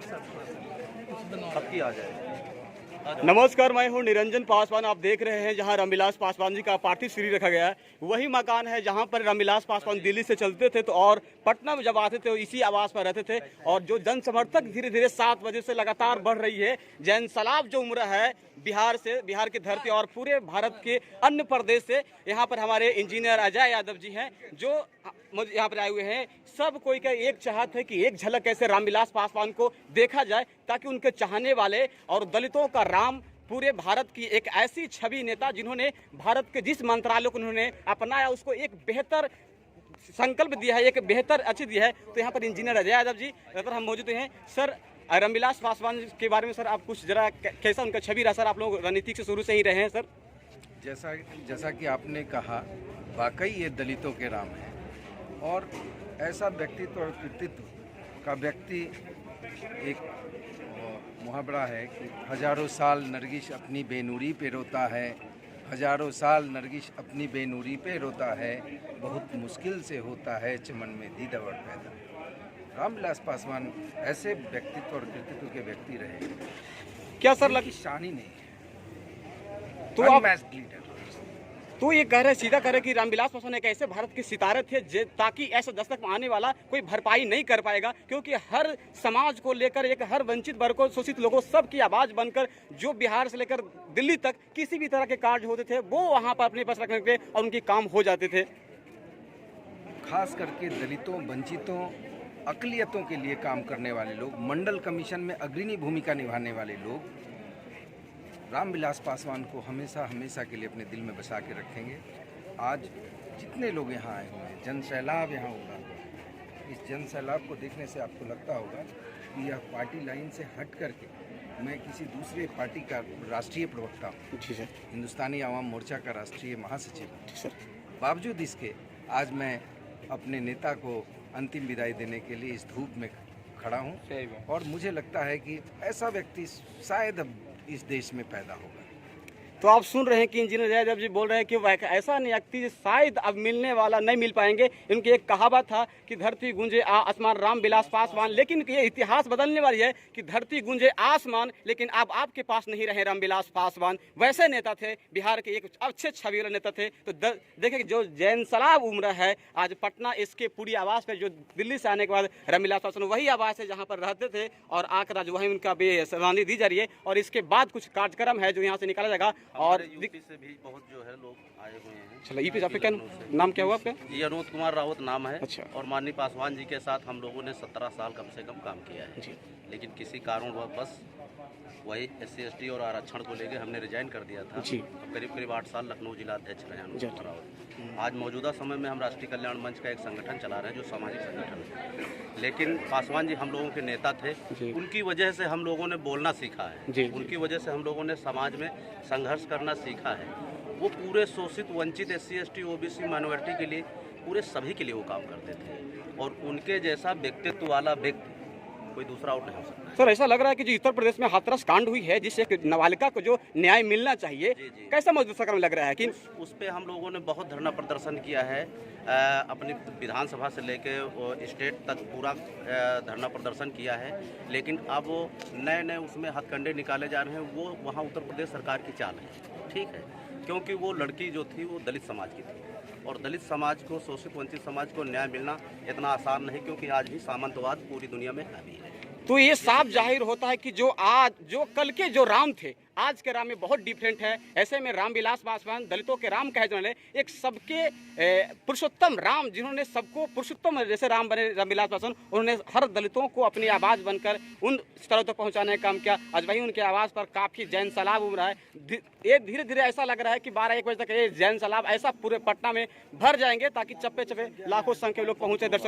सबकी आ जाए। नमस्कार, मैं हूं निरंजन पासवान। आप देख रहे हैं जहां रामविलास पासवान जी का पार्थिव शरीर रखा गया है, वही मकान है जहां पर रामविलास पासवान दिल्ली से चलते थे तो और पटना में जब आते थे इसी आवास पर रहते थे। और जो जन समर्थक धीरे धीरे 7 बजे से लगातार बढ़ रही है, जैन सलाब जो उम्र है बिहार से, बिहार की धरती और पूरे भारत के अन्य प्रदेश से, यहाँ पर हमारे इंजीनियर अजय यादव जी हैं जो यहाँ पर आए हुए हैं। सब कोई का एक चाहत है कि एक झलक कैसे रामविलास पासवान को देखा जाए, ताकि उनके चाहने वाले और दलितों का राम, पूरे भारत की एक ऐसी छवि नेता जिन्होंने भारत के जिस मंत्रालय को उन्होंने अपनाया उसको एक बेहतर संकल्प दिया है, एक बेहतर अच्छी दिया है। तो यहाँ पर इंजीनियर अजय यादव जी अगर हम मौजूद हैं। सर, रामविलास पासवान के बारे में सर आप कुछ जरा कैसा उनका छवि रहा? सर, आप लोग राजनीतिक से शुरू से ही रहे हैं सर। जैसा कि आपने कहा, वाकई ये दलितों के राम है। और ऐसा व्यक्तित्व और कृतित्व का व्यक्ति, एक मुहावरा है कि हजारों साल नरगिस अपनी बेनूरी पे रोता है, हजारों साल नरगिस अपनी बेनूरी पे रोता है, बहुत मुश्किल से होता है चमन में दीदावर पैदा। रामविलास पासवान ऐसे व्यक्तित्व और कृतित्व के व्यक्ति रहे क्या सर लग शान ही नहीं है, तो आप लीडर। तो ये कह रहे, सीधा कह रहे कि रामविलास पासवान एक ऐसे भारत के सितारे थे ताकि ऐसे दशक में आने वाला कोई भरपाई नहीं कर पाएगा, क्योंकि हर समाज को लेकर, एक हर वंचित वर्गों, शोषित लोगों, सबकी आवाज बनकर जो बिहार से लेकर दिल्ली तक किसी भी तरह के कार्य होते थे वो वहाँ पर अपने पास रखने के और उनके काम हो जाते थे। खास करके दलितों, वंचितों, अकलियतों के लिए काम करने वाले लोग, मंडल कमीशन में अग्रणी भूमिका निभाने वाले लोग रामविलास पासवान को हमेशा हमेशा के लिए अपने दिल में बसा के रखेंगे। आज जितने लोग यहाँ आए हुए हैं, जन सैलाब यहाँ होगा, इस जन सैलाब को देखने से आपको लगता होगा कि यह पार्टी लाइन से हट करके मैं किसी दूसरे पार्टी का राष्ट्रीय प्रवक्ता हूँ, हिंदुस्तानी आवाम मोर्चा का राष्ट्रीय महासचिव। बावजूद इसके आज मैं अपने नेता को अंतिम विदाई देने के लिए इस धूप में खड़ा हूँ। और मुझे लगता है कि ऐसा व्यक्ति शायद अब इस देश में पैदा होगा। तो आप सुन रहे हैं कि इंजीनियर यादव जी बोल रहे हैं कि वह ऐसा व्यक्ति शायद अब मिलने वाला नहीं मिल पाएंगे। इनकी एक कहावत था कि धरती गूंजे आसमान, रामविलास पासवान। लेकिन ये इतिहास बदलने वाली है कि धरती गूंजे आसमान, लेकिन अब आपके पास नहीं रहे रामविलास पासवान। वैसे नेता थे, बिहार के एक अच्छे छवि वाले नेता थे। तो देखिए जो जैन सलाब उम्र है, आज पटना इसके पूरी आवास पर, जो दिल्ली से आने के बाद रामविलास पासवान वही आवास है जहाँ पर रहते थे और आकर आज वहीं उनका बेसमानी दी जा रही है। और इसके बाद कुछ कार्यक्रम है जो यहाँ से निकाला जाएगा। और यूपी से भी बहुत जो है लोग आए हुए हैं। चलो, यूपी आपका क्या नाम क्या हुआ आपका? ये अनूप कुमार रावत नाम है। अच्छा। और माननीय पासवान जी के साथ हम लोगों ने 17 साल कम से कम काम किया है। लेकिन किसी कारण बस वही SC ST और आरक्षण को लेकर हमने रिजाइन कर दिया था। करीब करीब 8 साल लखनऊ जिला अध्यक्ष रहे अनूप कुमार रावत। आज मौजूदा समय में हम राष्ट्रीय कल्याण मंच का एक संगठन चला रहे हैं जो सामाजिक संगठन है। लेकिन पासवान जी हम लोगों के नेता थे, उनकी वजह से हम लोगों ने बोलना सीखा है, उनकी वजह से हम लोगों ने समाज में संघर्ष करना सीखा है। वो पूरे शोषित, वंचित, SC ST OBC माइनॉरिटी के लिए, पूरे सभी के लिए वो काम करते थे। और उनके जैसा व्यक्तित्व वाला व्यक्ति कोई दूसरा और नहीं हो सकता। सर, ऐसा लग रहा है कि जो उत्तर प्रदेश में हाथरस कांड हुई है, जिससे एक नाबालिका को जो न्याय मिलना चाहिए, कैसा मौजूदा समय लग रहा है कि उस पे हम लोगों ने बहुत धरना प्रदर्शन किया है। अपनी विधानसभा से लेकर स्टेट तक पूरा धरना प्रदर्शन किया है। लेकिन अब नए उसमें हथकंडे निकाले जा रहे हैं। वो वहाँ उत्तर प्रदेश सरकार की चाल है, ठीक है, क्योंकि वो लड़की जो थी वो दलित समाज की थी। और दलित समाज को, शोषित वंचित समाज को न्याय मिलना इतना आसान नहीं, क्योंकि आज भी सामंतवाद पूरी दुनिया में हावी है। तो ये साफ जाहिर होता है कि जो कल के जो राम थे, आज के राम में बहुत डिफरेंट है। ऐसे में रामविलास पासवान दलितों के राम कहे जाने वाले, एक सबके पुरुषोत्तम राम, जिन्होंने सबको पुरुषोत्तम जैसे राम बने रामविलास पासवान, उन्होंने हर दलितों को अपनी आवाज़ बनकर उन स्तरों तक पहुंचाने का काम किया। आज वही उनके आवाज़ पर काफ़ी जैन सैलाब उमड़ा है। ये धीरे धीरे ऐसा लग रहा है कि 12-1 बजे तक ये जैन सैलाब ऐसा पूरे पटना में भर जाएंगे, ताकि चप्पे चप्पे लाखों संख्या में लोग पहुँचे। दर्शक